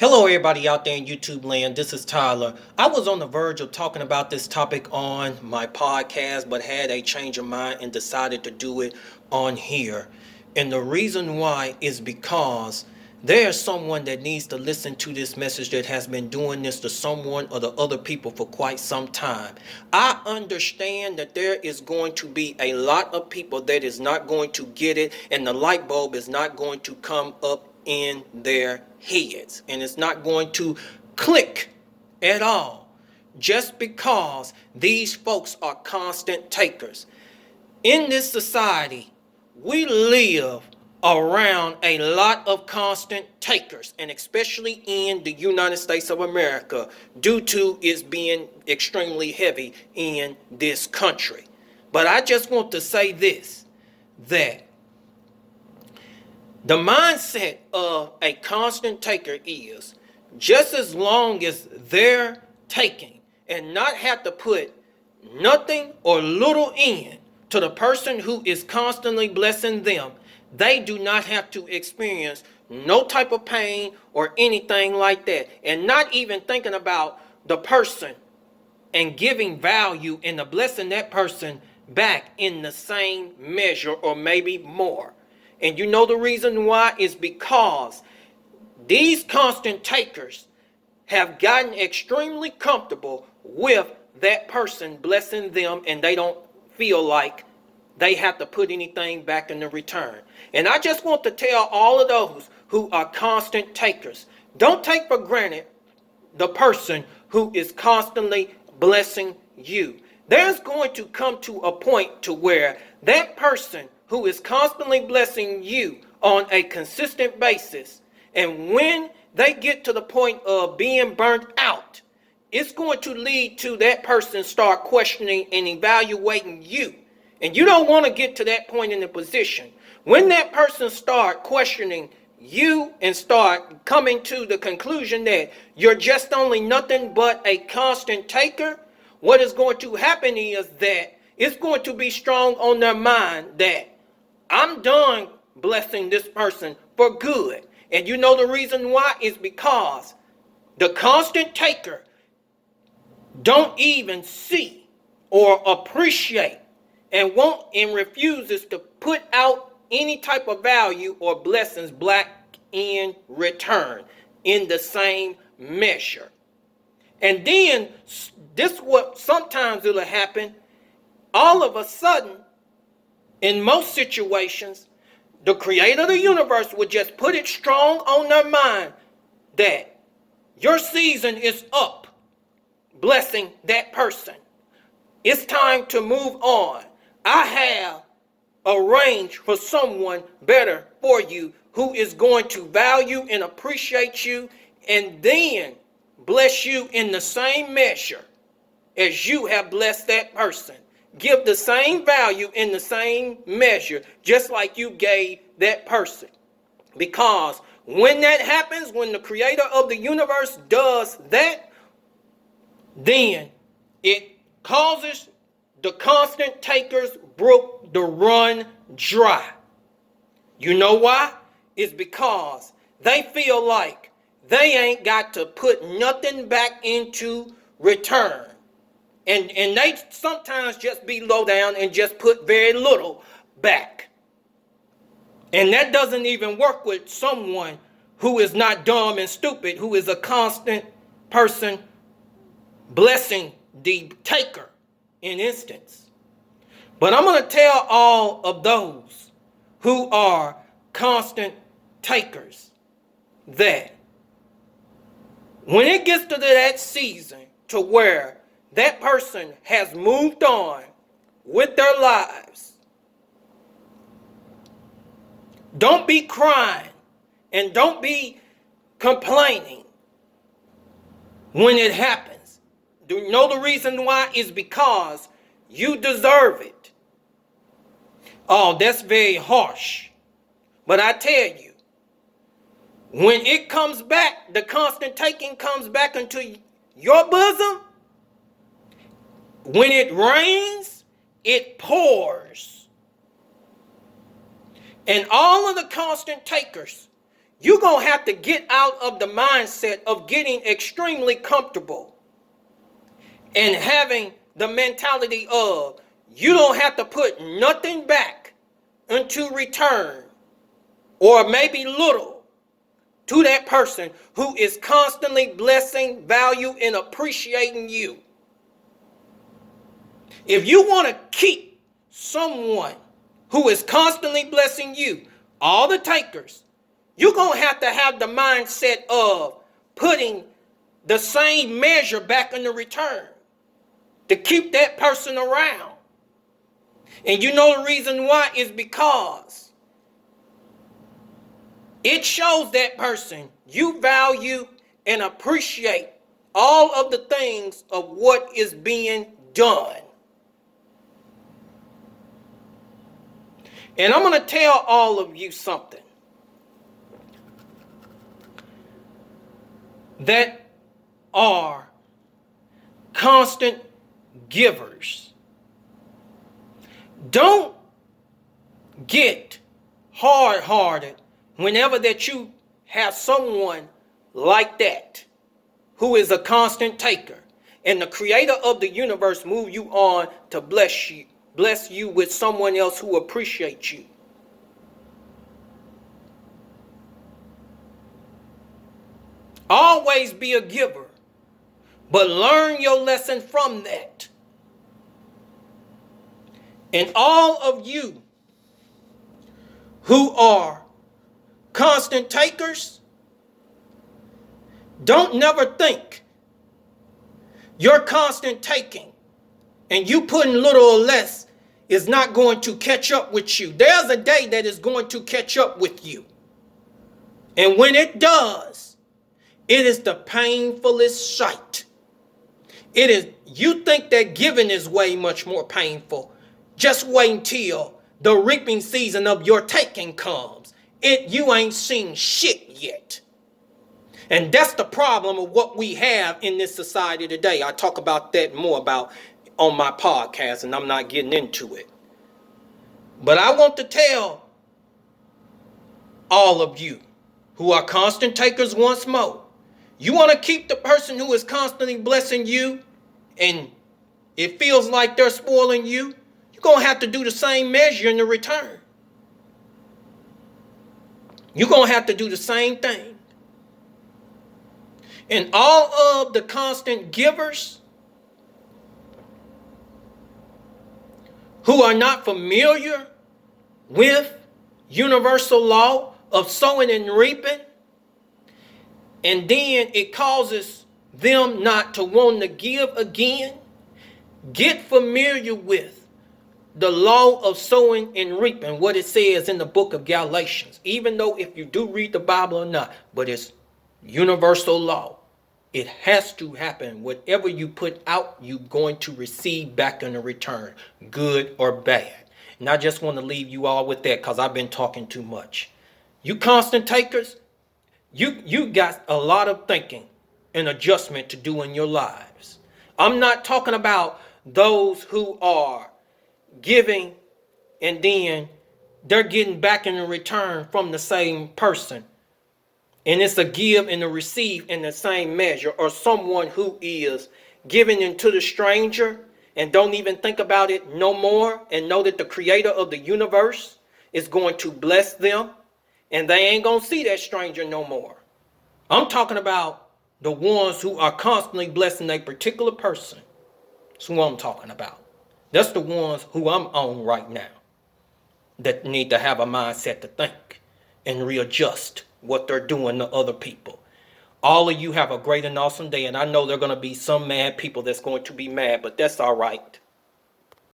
Hello, everybody out there in YouTube land. This is Tyler. I was on the verge of talking about this topic on my podcast, but had a change of mind and decided to do it on here. And the reason why is because there's someone that needs to listen to this message that has been doing this to someone or the other people for quite some time. I understand that there is going to be a lot of people that is not going to get it, and the light bulb is not going to come up in their heads, and it's not going to click at all just because these folks are constant takers. In this society, we live around a lot of constant takers, and especially in the United States of America, due to its being extremely heavy in this country. But I just want to say this, that the mindset of a constant taker is just as long as they're taking and not have to put nothing or little in to the person who is constantly blessing them, they do not have to experience no type of pain or anything like that. And not even thinking about the person and giving value and the blessing that person back in the same measure or maybe more. And you know the reason why is because these constant takers have gotten extremely comfortable with that person blessing them, and they don't feel like they have to put anything back in the return. And I just want to tell all of those who are constant takers, don't take for granted the person who is constantly blessing you. There's going to come to a point to where that person who is constantly blessing you on a consistent basis, and when they get to the point of being burnt out, it's going to lead to that person start questioning and evaluating you. And you don't want to get to that point in the position. When that person start questioning you and start coming to the conclusion that you're just only nothing but a constant taker, what is going to happen is that it's going to be strong on their mind that I'm done blessing this person for good. And you know the reason why is because the constant taker don't even see or appreciate and won't and refuses to put out any type of value or blessings back in return in the same measure. And then this what sometimes it'll happen all of a sudden. In most situations, the creator of the universe would just put it strong on their mind that your season is up, blessing that person. It's time to move on. I have arranged for someone better for you who is going to value and appreciate you and then bless you in the same measure as you have blessed that person. Give the same value in the same measure, just like you gave that person. Because when that happens, when the creator of the universe does that, then it causes the constant taker's brook to run dry. You know why? It's because they feel like they ain't got to put nothing back into return. And they sometimes just be low down and just put very little back. And that doesn't even work with someone who is not dumb and stupid, who is a constant person blessing the taker in instance. But I'm going to tell all of those who are constant takers that when it gets to that season to where that person has moved on with their lives, don't be crying and don't be complaining when it happens. Do you know the reason why? Is because you deserve it. Oh, that's very harsh. But I tell you, when it comes back, the constant taking comes back into your bosom. When it rains, it pours. And all of the constant takers, you're going to have to get out of the mindset of getting extremely comfortable and having the mentality of you don't have to put nothing back into return, or maybe little, to that person who is constantly blessing, value, and appreciating you. If you want to keep someone who is constantly blessing you, all the takers, you're going to have the mindset of putting the same measure back in the return to keep that person around. And you know the reason why is because it shows that person you value and appreciate all of the things of what is being done. And I'm going to tell all of you something that are constant givers. Don't get hard-hearted whenever that you have someone like that who is a constant taker, and the creator of the universe move you on to bless you with someone else who appreciates you. Always be a giver, but learn your lesson from that. And all of you who are constant takers, don't never think your constant taking and you putting little or less is not going to catch up with you. There's a day that is going to catch up with you. And when it does, it is the painfulest sight. It is, you think that giving is way much more painful. Just wait until the reaping season of your taking comes. You ain't seen shit yet. And that's the problem of what we have in this society today. I talk about that more about on my podcast, and I'm not getting into it. But I want to tell all of you who are constant takers once more, you want to keep the person who is constantly blessing you and it feels like they're spoiling you, you're going to have to do the same measure in the return. You're going to have to do the same thing. And all of the constant givers who are not familiar with universal law of sowing and reaping, and then it causes them not to want to give again, get familiar with the law of sowing and reaping, what it says in the book of Galatians. Even though if you do read the Bible or not, but it's universal law. It has to happen. Whatever you put out, you're going to receive back in a return, good or bad. And I just want to leave you all with that because I've been talking too much. You constant takers, you got a lot of thinking and adjustment to do in your lives. I'm not talking about those who are giving and then they're getting back in a return from the same person. And it's a give and a receive in the same measure, or someone who is giving into the stranger and don't even think about it no more and know that the creator of the universe is going to bless them and they ain't going to see that stranger no more. I'm talking about the ones who are constantly blessing a particular person. That's who I'm talking about. That's the ones who I'm on right now that need to have a mindset to think and readjust what they're doing to other people. All of you have a great and awesome day, and I know there are going to be some mad people that's going to be mad, but that's all right.